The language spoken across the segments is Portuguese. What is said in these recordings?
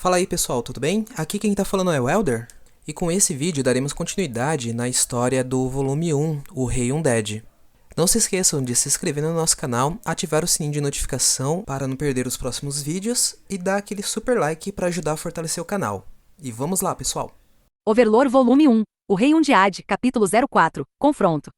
Fala aí pessoal, tudo bem? Aqui quem tá falando é o Elder, e com esse vídeo daremos continuidade na história do volume 1, O Rei Undead. Não se esqueçam de se inscrever no nosso canal, ativar o sininho de notificação para não perder os próximos vídeos e dar aquele super like para ajudar a fortalecer o canal. E vamos lá pessoal! Overlord Volume 1, O Rei Undead, capítulo 04, Confronto.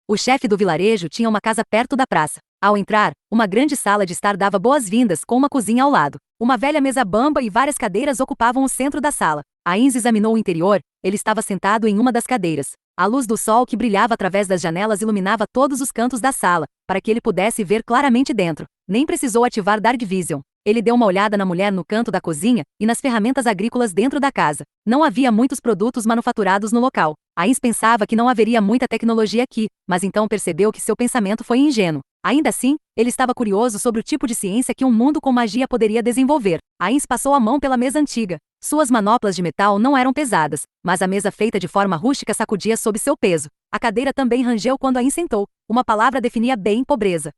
O chefe do vilarejo tinha uma casa perto da praça. Ao entrar, uma grande sala de estar dava boas-vindas com uma cozinha ao lado. Uma velha mesa bamba e várias cadeiras ocupavam o centro da sala. Ainz examinou o interior, ele estava sentado em uma das cadeiras. A luz do sol que brilhava através das janelas iluminava todos os cantos da sala, para que ele pudesse ver claramente dentro. Nem precisou ativar Dark Vision. Ele deu uma olhada na mulher no canto da cozinha e nas ferramentas agrícolas dentro da casa. Não havia muitos produtos manufaturados no local. Ainz pensava que não haveria muita tecnologia aqui, mas então percebeu que seu pensamento foi ingênuo. Ainda assim, ele estava curioso sobre o tipo de ciência que um mundo com magia poderia desenvolver. Ainz passou a mão pela mesa antiga. Suas manoplas de metal não eram pesadas, mas a mesa feita de forma rústica sacudia sob seu peso. A cadeira também rangeu quando Ainz sentou. Uma palavra definia bem pobreza.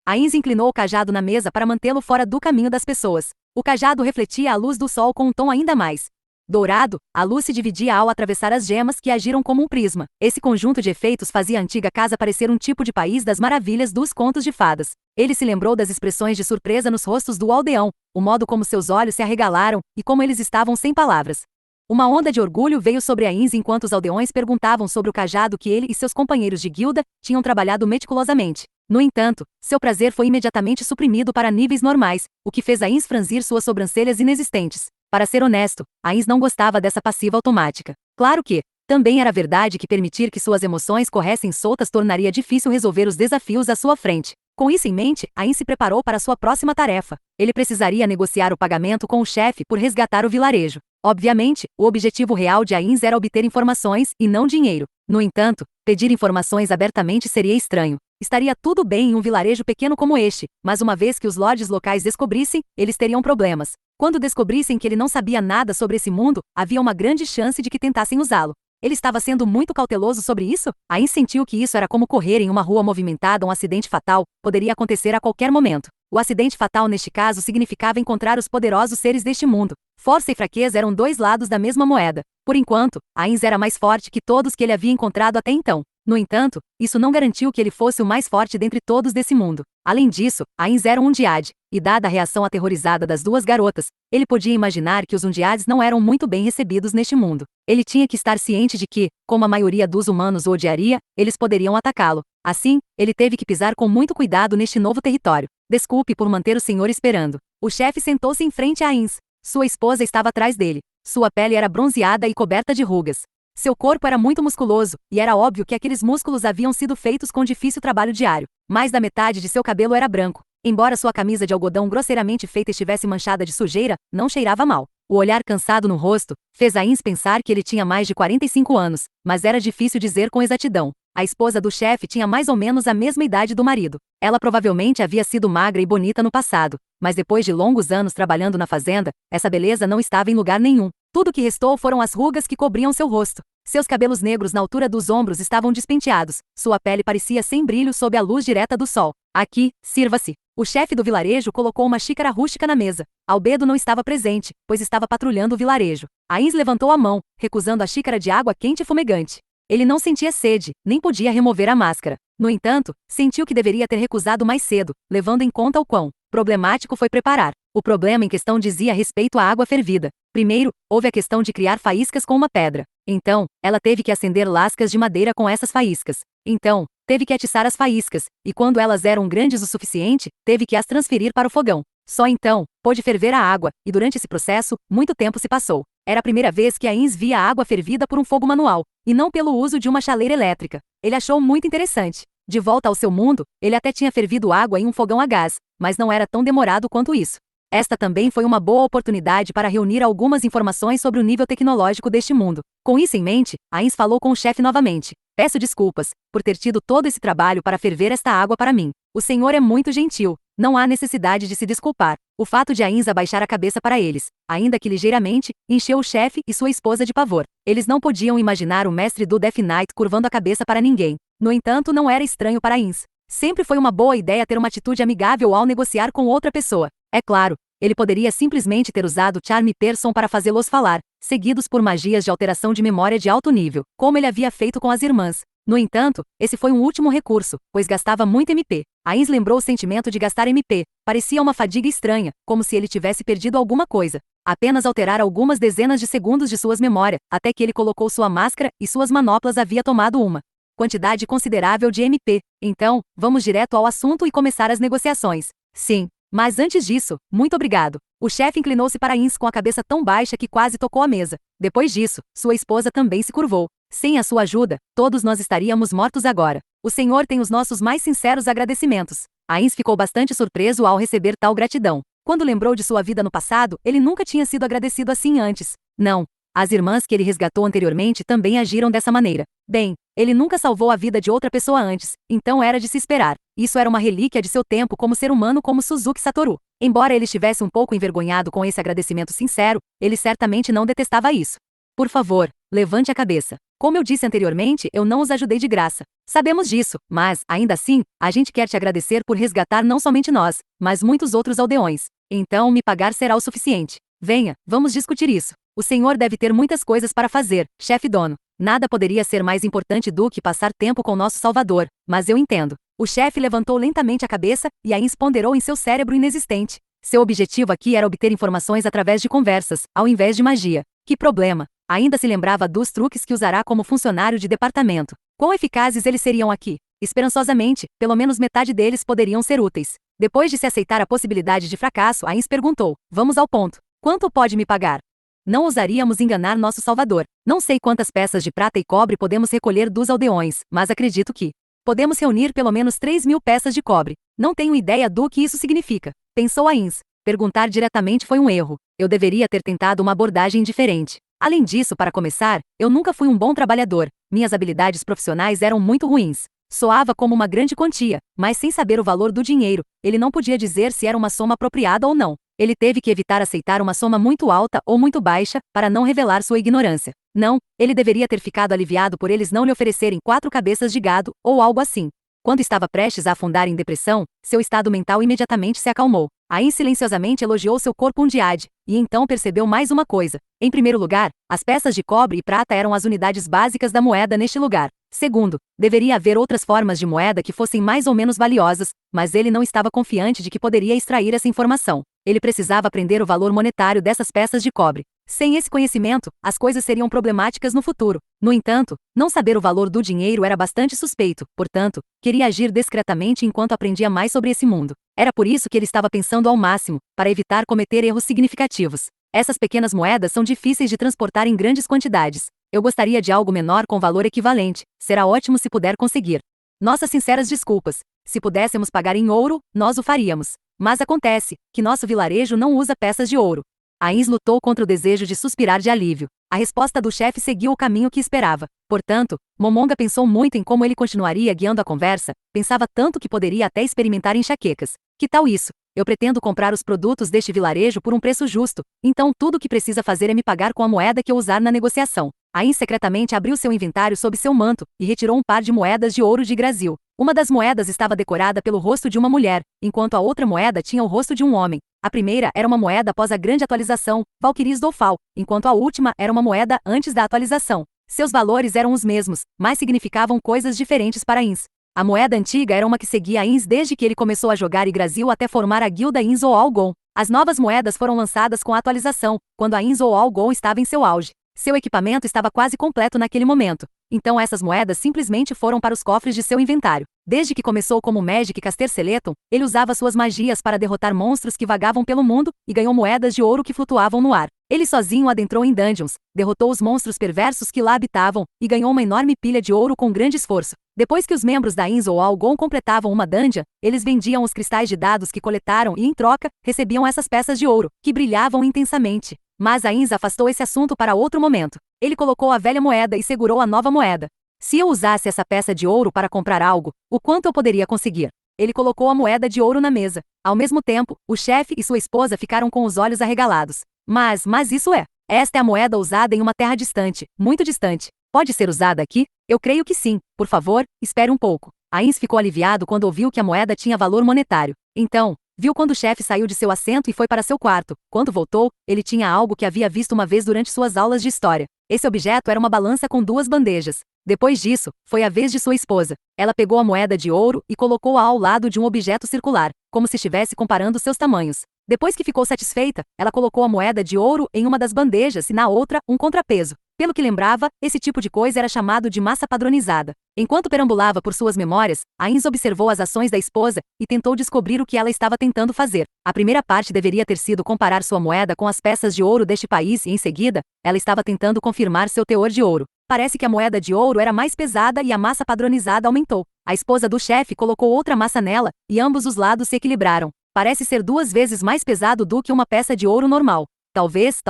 Ainz inclinou o cajado na mesa para mantê-lo fora do caminho das pessoas. O cajado refletia a luz do sol com um tom ainda mais dourado. A luz se dividia ao atravessar as gemas que agiram como um prisma. Esse conjunto de efeitos fazia a antiga casa parecer um tipo de país das maravilhas dos contos de fadas. Ele se lembrou das expressões de surpresa nos rostos do aldeão, o modo como seus olhos se arregalaram e como eles estavam sem palavras. Uma onda de orgulho veio sobre Ainz enquanto os aldeões perguntavam sobre o cajado que ele e seus companheiros de guilda tinham trabalhado meticulosamente. No entanto, seu prazer foi imediatamente suprimido para níveis normais, o que fez Ainz franzir suas sobrancelhas inexistentes. Para ser honesto, Ainz não gostava dessa passiva automática. Claro que, também era verdade que permitir que suas emoções corressem soltas tornaria difícil resolver os desafios à sua frente. Com isso em mente, Ainz se preparou para sua próxima tarefa. Ele precisaria negociar o pagamento com o chefe por resgatar o vilarejo. Obviamente, o objetivo real de Ainz era obter informações e não dinheiro. No entanto, pedir informações abertamente seria estranho. Estaria tudo bem em um vilarejo pequeno como este, mas uma vez que os lords locais descobrissem, eles teriam problemas. Quando descobrissem que ele não sabia nada sobre esse mundo, havia uma grande chance de que tentassem usá-lo. Ele estava sendo muito cauteloso sobre isso? Ainz sentiu que isso era como correr em uma rua movimentada. Um acidente fatal poderia acontecer a qualquer momento. O acidente fatal neste caso significava encontrar os poderosos seres deste mundo. Força e fraqueza eram dois lados da mesma moeda. Por enquanto, Ainz era mais forte que todos que ele havia encontrado até então. No entanto, isso não garantiu que ele fosse o mais forte dentre todos desse mundo. Além disso, Ainz era um Undead, e dada a reação aterrorizada das duas garotas, ele podia imaginar que os Undeads não eram muito bem recebidos neste mundo. Ele tinha que estar ciente de que, como a maioria dos humanos o odiaria, eles poderiam atacá-lo. Assim, ele teve que pisar com muito cuidado neste novo território. Desculpe por manter o senhor esperando. O chefe sentou-se em frente a Ainz. Sua esposa estava atrás dele. Sua pele era bronzeada e coberta de rugas. Seu corpo era muito musculoso, e era óbvio que aqueles músculos haviam sido feitos com difícil trabalho diário. Mais da metade de seu cabelo era branco. Embora sua camisa de algodão grosseiramente feita estivesse manchada de sujeira, não cheirava mal. O olhar cansado no rosto fez Ainz pensar que ele tinha mais de 45 anos, mas era difícil dizer com exatidão. A esposa do chefe tinha mais ou menos a mesma idade do marido. Ela provavelmente havia sido magra e bonita no passado, mas depois de longos anos trabalhando na fazenda, essa beleza não estava em lugar nenhum. Tudo que restou foram as rugas que cobriam seu rosto. Seus cabelos negros na altura dos ombros estavam despenteados. Sua pele parecia sem brilho sob a luz direta do sol. Aqui, sirva-se. O chefe do vilarejo colocou uma xícara rústica na mesa. Albedo não estava presente, pois estava patrulhando o vilarejo. Ainz levantou a mão, recusando a xícara de água quente e fumegante. Ele não sentia sede, nem podia remover a máscara. No entanto, sentiu que deveria ter recusado mais cedo, levando em conta o quão problemático foi preparar. O problema em questão dizia respeito à água fervida. Primeiro, houve a questão de criar faíscas com uma pedra. Então, ela teve que acender lascas de madeira com essas faíscas. Então, teve que atiçar as faíscas, e quando elas eram grandes o suficiente, teve que as transferir para o fogão. Só então, pôde ferver a água, e durante esse processo, muito tempo se passou. Era a primeira vez que Ainz via a água fervida por um fogo manual, e não pelo uso de uma chaleira elétrica. Ele achou muito interessante. De volta ao seu mundo, ele até tinha fervido água em um fogão a gás, mas não era tão demorado quanto isso. Esta também foi uma boa oportunidade para reunir algumas informações sobre o nível tecnológico deste mundo. Com isso em mente, Ainz falou com o chefe novamente. Peço desculpas por ter tido todo esse trabalho para ferver esta água para mim. O senhor é muito gentil. Não há necessidade de se desculpar. O fato de Ainz abaixar a cabeça para eles, ainda que ligeiramente, encheu o chefe e sua esposa de pavor. Eles não podiam imaginar o mestre do Death Knight curvando a cabeça para ninguém. No entanto, não era estranho para Ainz. Sempre foi uma boa ideia ter uma atitude amigável ao negociar com outra pessoa. É claro, Ele poderia simplesmente ter usado Charme Person para fazê-los falar, seguidos por magias de alteração de memória de alto nível, como ele havia feito com as irmãs. No entanto, esse foi um último recurso, pois gastava muito MP. Ainz lembrou o sentimento de gastar MP. Parecia uma fadiga estranha, como se ele tivesse perdido alguma coisa. Apenas alterar algumas dezenas de segundos de suas memórias, até que ele colocou sua máscara e suas manoplas havia tomado uma quantidade considerável de MP. Então, vamos direto ao assunto e começar as negociações. Sim. Mas antes disso, muito obrigado. O chefe inclinou-se para Ainz com a cabeça tão baixa que quase tocou a mesa. Depois disso, sua esposa também se curvou. Sem a sua ajuda, todos nós estaríamos mortos agora. O Senhor tem os nossos mais sinceros agradecimentos. Ainz ficou bastante surpreso ao receber tal gratidão. Quando lembrou de sua vida no passado, ele nunca tinha sido agradecido assim antes. Não. As irmãs que ele resgatou anteriormente também agiram dessa maneira. Bem, ele nunca salvou a vida de outra pessoa antes, então era de se esperar. Isso era uma relíquia de seu tempo como ser humano como Suzuki Satoru. Embora ele estivesse um pouco envergonhado com esse agradecimento sincero, ele certamente não detestava isso. Por favor, levante a cabeça. Como eu disse anteriormente, eu não os ajudei de graça. Sabemos disso, mas, ainda assim, a gente quer te agradecer por resgatar não somente nós, mas muitos outros aldeões. Então me pagar será o suficiente. Venha, vamos discutir isso. O senhor deve ter muitas coisas para fazer, chefe dono. Nada poderia ser mais importante do que passar tempo com nosso Salvador, mas eu entendo. O chefe levantou lentamente a cabeça e Ainz ponderou em seu cérebro inexistente. Seu objetivo aqui era obter informações através de conversas, ao invés de magia. Que problema! Ainda se lembrava dos truques que usará como funcionário de departamento. Quão eficazes eles seriam aqui? Esperançosamente, pelo menos metade deles poderiam ser úteis. Depois de se aceitar a possibilidade de fracasso, Ainz perguntou: vamos ao ponto. Quanto pode me pagar? Não ousaríamos enganar nosso Salvador. Não sei quantas peças de prata e cobre podemos recolher dos aldeões, mas acredito que podemos reunir pelo menos 3.000 peças de cobre. Não tenho ideia do que isso significa. Pensou Ainz. Perguntar diretamente foi um erro. Eu deveria ter tentado uma abordagem diferente. Além disso, para começar, eu nunca fui um bom trabalhador. Minhas habilidades profissionais eram muito ruins. Soava como uma grande quantia, mas sem saber o valor do dinheiro, ele não podia dizer se era uma soma apropriada ou não. Ele teve que evitar aceitar uma soma muito alta ou muito baixa, para não revelar sua ignorância. Não, ele deveria ter ficado aliviado por eles não lhe oferecerem 4 cabeças de gado, ou algo assim. Quando estava prestes a afundar em depressão, seu estado mental imediatamente se acalmou. Ainz silenciosamente elogiou seu corpo Undiad, e então percebeu mais uma coisa. Em primeiro lugar, as peças de cobre e prata eram as unidades básicas da moeda neste lugar. Segundo, deveria haver outras formas de moeda que fossem mais ou menos valiosas, mas ele não estava confiante de que poderia extrair essa informação. Ele precisava aprender o valor monetário dessas peças de cobre. Sem esse conhecimento, as coisas seriam problemáticas no futuro. No entanto, não saber o valor do dinheiro era bastante suspeito, portanto, queria agir discretamente enquanto aprendia mais sobre esse mundo. Era por isso que ele estava pensando ao máximo, para evitar cometer erros significativos. Essas pequenas moedas são difíceis de transportar em grandes quantidades. Eu gostaria de algo menor com valor equivalente. Será ótimo se puder conseguir. Nossas sinceras desculpas. Se pudéssemos pagar em ouro, nós o faríamos. Mas acontece que nosso vilarejo não usa peças de ouro. Ainz lutou contra o desejo de suspirar de alívio. A resposta do chefe seguiu o caminho que esperava. Portanto, Momonga pensou muito em como ele continuaria guiando a conversa, pensava tanto que poderia até experimentar enxaquecas. Que tal isso? Eu pretendo comprar os produtos deste vilarejo por um preço justo, então tudo o que precisa fazer é me pagar com a moeda que eu usar na negociação. Ainz secretamente abriu seu inventário sob seu manto e retirou um par de moedas de ouro de Grazil. Uma das moedas estava decorada pelo rosto de uma mulher, enquanto a outra moeda tinha o rosto de um homem. A primeira era uma moeda após a grande atualização, Valkyries Dolfal, enquanto a última era uma moeda antes da atualização. Seus valores eram os mesmos, mas significavam coisas diferentes para Ainz. A moeda antiga era uma que seguia Ainz desde que ele começou a jogar Yggdrasil até formar a guilda Ainz ou Algon. As novas moedas foram lançadas com a atualização, quando Ainz ou Algon estava em seu auge. Seu equipamento estava quase completo naquele momento. Então essas moedas simplesmente foram para os cofres de seu inventário. Desde que começou como Magic Caster Seleton, ele usava suas magias para derrotar monstros que vagavam pelo mundo e ganhou moedas de ouro que flutuavam no ar. Ele sozinho adentrou em dungeons, derrotou os monstros perversos que lá habitavam e ganhou uma enorme pilha de ouro com grande esforço. Depois que os membros da Ainz ou Algon completavam uma dungeon, eles vendiam os cristais de dados que coletaram e, em troca, recebiam essas peças de ouro, que brilhavam intensamente. Mas Ainz afastou esse assunto para outro momento. Ele colocou a velha moeda e segurou a nova moeda. Se eu usasse essa peça de ouro para comprar algo, o quanto eu poderia conseguir? Ele colocou a moeda de ouro na mesa. Ao mesmo tempo, o chefe e sua esposa ficaram com os olhos arregalados. Mas isso é. Esta é a moeda usada em uma terra distante, muito distante. Pode ser usada aqui? Eu creio que sim. Por favor, espere um pouco. Ainz ficou aliviado quando ouviu que a moeda tinha valor monetário. Então, Viu quando o chefe saiu de seu assento e foi para seu quarto. Quando voltou, ele tinha algo que havia visto uma vez durante suas aulas de história. Esse objeto era uma balança com 2 bandejas. Depois disso, foi a vez de sua esposa. Ela pegou a moeda de ouro e colocou-a ao lado de um objeto circular, como se estivesse comparando seus tamanhos. Depois que ficou satisfeita, ela colocou a moeda de ouro em uma das bandejas e na outra, um contrapeso. Pelo que lembrava, esse tipo de coisa era chamado de massa padronizada. Enquanto perambulava por suas memórias, Ains observou as ações da esposa e tentou descobrir o que ela estava tentando fazer. A primeira parte deveria ter sido comparar sua moeda com as peças de ouro deste país e, em seguida, ela estava tentando confirmar seu teor de ouro. Parece que a moeda de ouro era mais pesada e a massa padronizada aumentou. A esposa do chefe colocou outra massa nela e ambos os lados se equilibraram. Parece ser 2 vezes mais pesado do que uma peça de ouro normal. Talvez,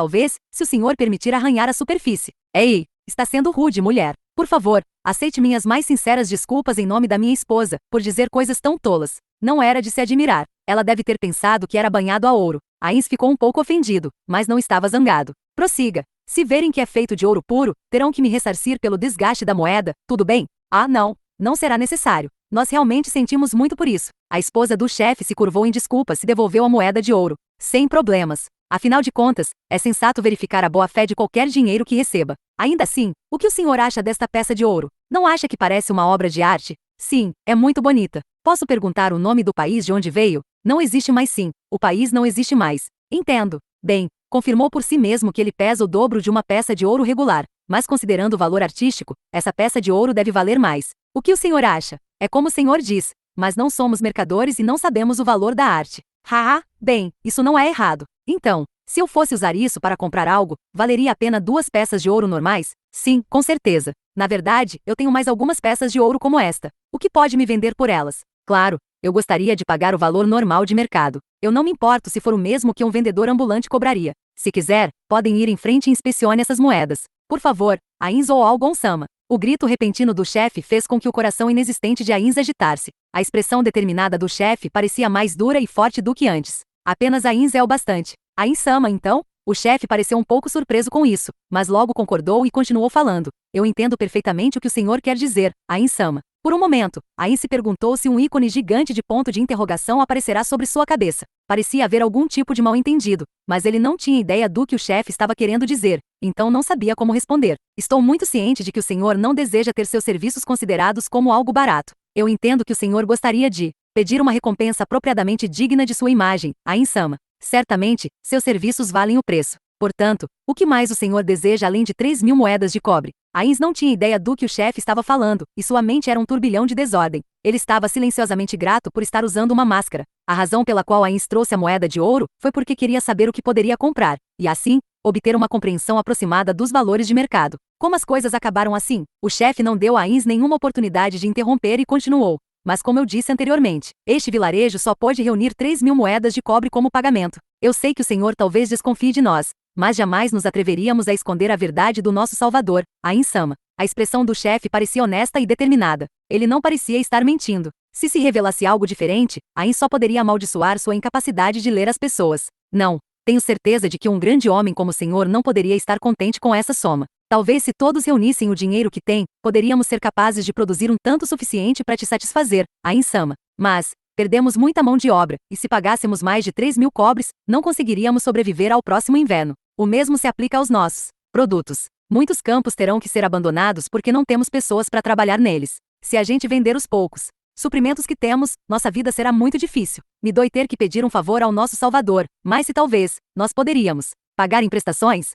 se o senhor permitir arranhar a superfície. Ei, está sendo rude, mulher. Por favor, aceite minhas mais sinceras desculpas em nome da minha esposa, por dizer coisas tão tolas. Não era de se admirar. Ela deve ter pensado que era banhado a ouro. Ains ficou um pouco ofendido, mas não estava zangado. Prossiga. Se verem que é feito de ouro puro, terão que me ressarcir pelo desgaste da moeda, tudo bem? Ah, não será necessário. Nós realmente sentimos muito por isso. A esposa do chefe se curvou em desculpas e devolveu a moeda de ouro. Sem problemas. Afinal de contas, é sensato verificar a boa-fé de qualquer dinheiro que receba. Ainda assim, o que o senhor acha desta peça de ouro? Não acha que parece uma obra de arte? Sim, é muito bonita. Posso perguntar o nome do país de onde veio? Não existe mais sim. O país não existe mais. Entendo. Bem, confirmou por si mesmo que ele pesa o dobro de uma peça de ouro regular, mas considerando o valor artístico, essa peça de ouro deve valer mais. O que o senhor acha? É como o senhor diz, mas não somos mercadores e não sabemos o valor da arte. Haha, bem, isso não é errado. Então, se eu fosse usar isso para comprar algo, valeria a pena 2 peças de ouro normais? Sim, com certeza. Na verdade, eu tenho mais algumas peças de ouro como esta. O que pode me vender por elas? Claro, eu gostaria de pagar o valor normal de mercado. Eu não me importo se for o mesmo que um vendedor ambulante cobraria. Se quiser, podem ir em frente e inspecione essas moedas. Por favor, Ains ou Algon-sama. O grito repentino do chefe fez com que o coração inexistente de Ains agitasse. A expressão determinada do chefe parecia mais dura e forte do que antes. Apenas Ains é o bastante. Ains-sama, então? O chefe pareceu um pouco surpreso com isso, mas logo concordou e continuou falando. Eu entendo perfeitamente o que o senhor quer dizer, Ains-sama. Por um momento, Ains se perguntou se um ícone gigante de ponto de interrogação aparecerá sobre sua cabeça. Parecia haver algum tipo de mal-entendido, mas ele não tinha ideia do que o chefe estava querendo dizer, então não sabia como responder. Estou muito ciente de que o senhor não deseja ter seus serviços considerados como algo barato. Eu entendo que o senhor gostaria de pedir uma recompensa apropriadamente digna de sua imagem, Ains-sama. Certamente, seus serviços valem o preço. Portanto, o que mais o senhor deseja além de 3.000 moedas de cobre? Ains não tinha ideia do que o chefe estava falando, e sua mente era um turbilhão de desordem. Ele estava silenciosamente grato por estar usando uma máscara. A razão pela qual Ains trouxe a moeda de ouro foi porque queria saber o que poderia comprar, e assim, obter uma compreensão aproximada dos valores de mercado. Como as coisas acabaram assim? O chefe não deu a Ains nenhuma oportunidade de interromper e continuou. Mas como eu disse anteriormente, este vilarejo só pode reunir 3.000 moedas de cobre como pagamento. Eu sei que o senhor talvez desconfie de nós, mas jamais nos atreveríamos a esconder a verdade do nosso Salvador, Ains-sama. A expressão do chefe parecia honesta e determinada. Ele não parecia estar mentindo. Se revelasse algo diferente, Ains só poderia amaldiçoar sua incapacidade de ler as pessoas. Não, tenho certeza de que um grande homem como o senhor não poderia estar contente com essa soma. Talvez se todos reunissem o dinheiro que tem, poderíamos ser capazes de produzir um tanto suficiente para te satisfazer, Ains-sama. Mas, perdemos muita mão de obra, e se pagássemos mais de 3.000 cobres, não conseguiríamos sobreviver ao próximo inverno. O mesmo se aplica aos nossos produtos. Muitos campos terão que ser abandonados porque não temos pessoas para trabalhar neles. Se a gente vender os poucos suprimentos que temos, nossa vida será muito difícil. Me dói ter que pedir um favor ao nosso Salvador, mas se talvez, nós poderíamos pagar em prestações?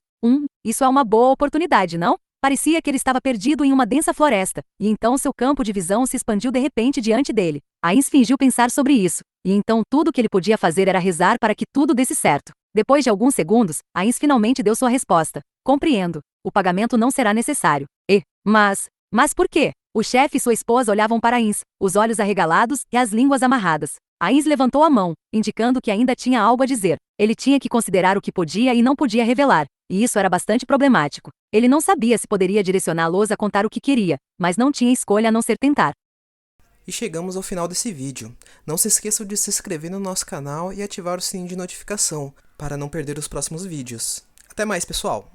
Isso é uma boa oportunidade, não? Parecia que ele estava perdido em uma densa floresta, e então seu campo de visão se expandiu de repente diante dele. Ains fingiu pensar sobre isso, e então tudo o que ele podia fazer era rezar para que tudo desse certo. Depois de alguns segundos, Ains finalmente deu sua resposta. Compreendo. O pagamento não será necessário. Mas por quê? O chefe e sua esposa olhavam para Ains, os olhos arregalados e as línguas amarradas. Ains levantou a mão, indicando que ainda tinha algo a dizer. Ele tinha que considerar o que podia e não podia revelar, e isso era bastante problemático. Ele não sabia se poderia direcioná-los a contar o que queria, mas não tinha escolha a não ser tentar. E chegamos ao final desse vídeo. Não se esqueçam de se inscrever no nosso canal e ativar o sininho de notificação, para não perder os próximos vídeos. Até mais, pessoal!